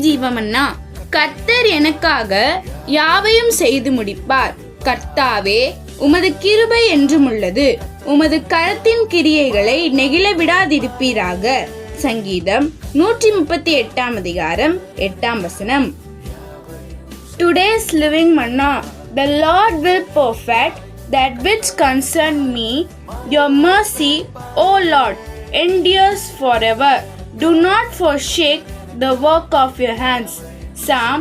ஜீவமன்னா. கர்த்தர் எனக்காக யாவையும் செய்து முடிப்பார். கர்த்தாவே, உமது கிருபை என்றும் உள்ளது. உமது கரத்தின் கிரியைகளை நெகிழ விடாதிருப்பீராக. சங்கீதம் 138 அதிகாரம் 8 Today's living manna. The Lord will perfect that which concern me. Your mercy, O Lord, endures forever. Do not forsake the work of your hands. Psalm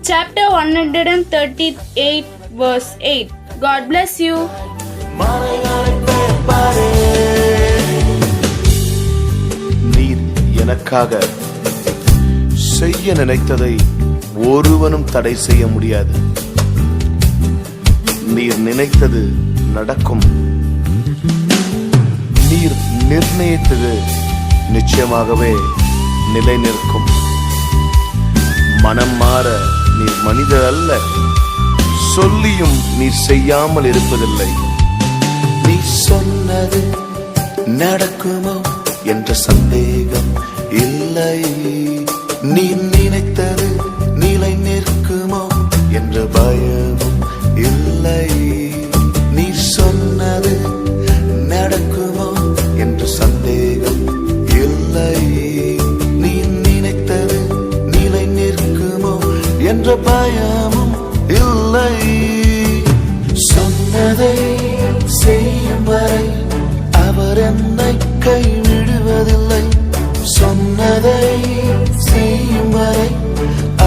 chapter 138 verse 8. God bless you. நீர் எனக்காக செய்ய நினைத்ததை ஒருவனும் தடை செய்ய முடியாது. நீர் நினைத்தது நடக்கும். நீர் நிர்ணயித்தது நிச்சயமாகவே நிலை நிற்கும். மனம் மாற நீர் மனிதர் அல்ல. சொல்லியும் நீர் செய்யாமல் இருப்பதில்லை. நீ சொன்னது நடக்குமோ என்ற சந்தேகம் இல்லை. நீ நினைத்தது நிலை நிற்குமோ என்ற பயமும் இல்லை. நீ சொன்னது நடக்குமோ என்ற சந்தேகம் இல்லை. நீ நினைத்தது நிலை நிற்குமோ என்ற பயமும் இல்லை. சொன்னதை செய்யும் வரை அவர் என்னை கைவிடுவதில்லை. சொன்னதை செய்யும் வரை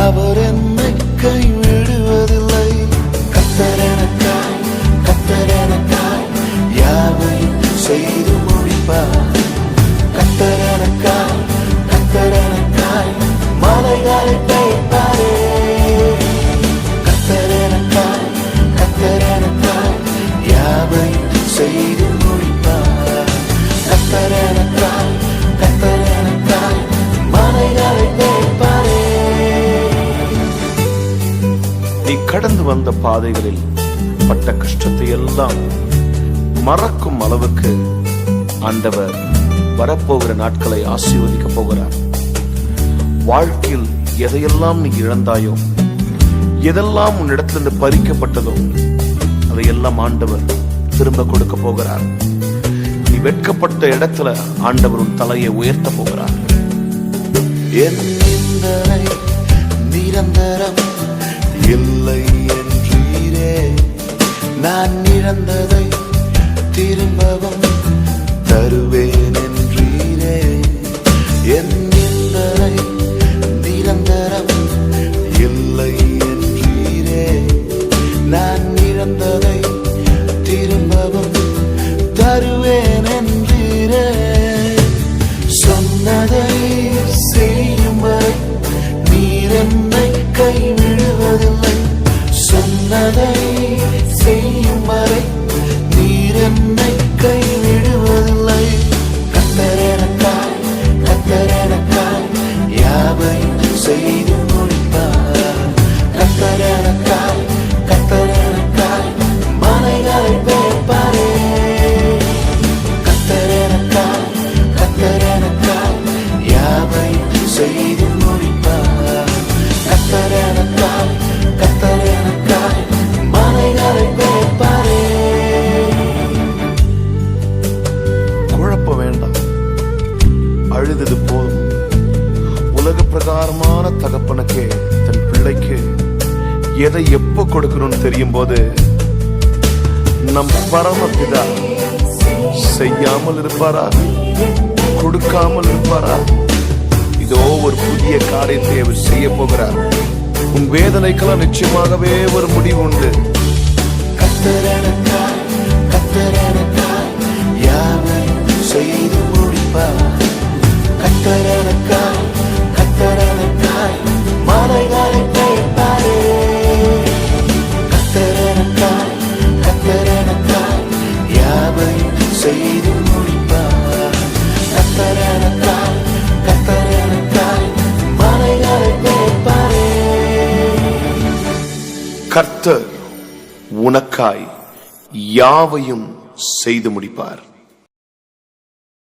அவர் என்னை கைவிடுவதில்லை. கர்த்தர் எனக்காய் யாவையும் செய்து முடிப்பார். கர்த்தர் எனக்காய் மலைகளை பெயர்ப்பாரே. கர்த்தர் எனக்காய் யாவையும் செய்து முடிப்பார். கர்த்தர் எனக்காய் மலைகளை பெயர்ப்பாரே. நீ கடந்து வந்த பாதைகளில் பட்ட கஷ்டத்தை எல்லாம் மறக்கும் அளவுக்கு ஆண்டவர் வரப்போகிற நாட்களை ஆசீர்வதிக்க போகிறார். வாழ்க்கையில் எதையெல்லாம் நீ இழந்தாயோ, எதெல்லாம் உன்னிடத்திலிருந்து பறிக்கப்பட்டதோ, அதையெல்லாம் ஆண்டவர் திரும்ப கொடுக்க போகிறார். நீ வெட்கப்பட்ட இடத்துல ஆண்டவர் உன் தலையை உயர்த்த போகிறார். என் நிந்தனை நிரந்தரம் இல்லை என்றீரே. நான் இழந்ததை திரும்பவும் தருவேன் என்றீரே. என் நிந்தனை நிரந்தரம் இல்லை என்றீரே. நான் இழந்ததை திரும்பவும் தருவேன் என்றீரே. சொன்னதை செய்யும் வரை நீர் என்னை கைவிடுவதில்லை. சொன்னதை செய்யும் வரை நீர் என்னை கைவிடுவதில்லை. கர்த்தர் எனக்காய் யாவையும் செய்து முடிப்பார். கர்த்தர் எனக்காய் மலைகளை பெயர்ப்பாரே. கர்த்தர் எனக்காய் யாவையும் செய்து முடிப்பார். கர்த்தர் எனக்காய் மலைகளை பெயர்ப்பாரே. குழப்ப வேண்டாம், அழுதது போதும். உலக பிரகாரமான தகப்பனுக்கே தன் பிள்ளைக்கு எதை எப்ப கொடுக்கணும்னு தெரியும் போது நம் பரமபிதா செய்யாமல் இருப்பாரா? கொடுக்காமல் இருப்பாரா? இதோ ஒரு புதிய காரியத்தை அவர் செய்ய போகிறார். உன் வேதனைக்கெல்லாம் நிச்சயமாகவே ஒரு முடிவு உண்டு. கர்த்தர் எனக்காய் யாவையும் செய்து முடிப்பார். கர்த்தர் எனக்காய் மலைகளை பெயர்ப்பாரே. கர்த்தர் எனக்காய் யாவையும் செய்து முடிப்பார். கர்த்தர் எனக்காய் மலைகளை பெயர்ப்பாரே. கர்த்தர் உனக்காய் யாவையும் செய்து முடிப்பார்.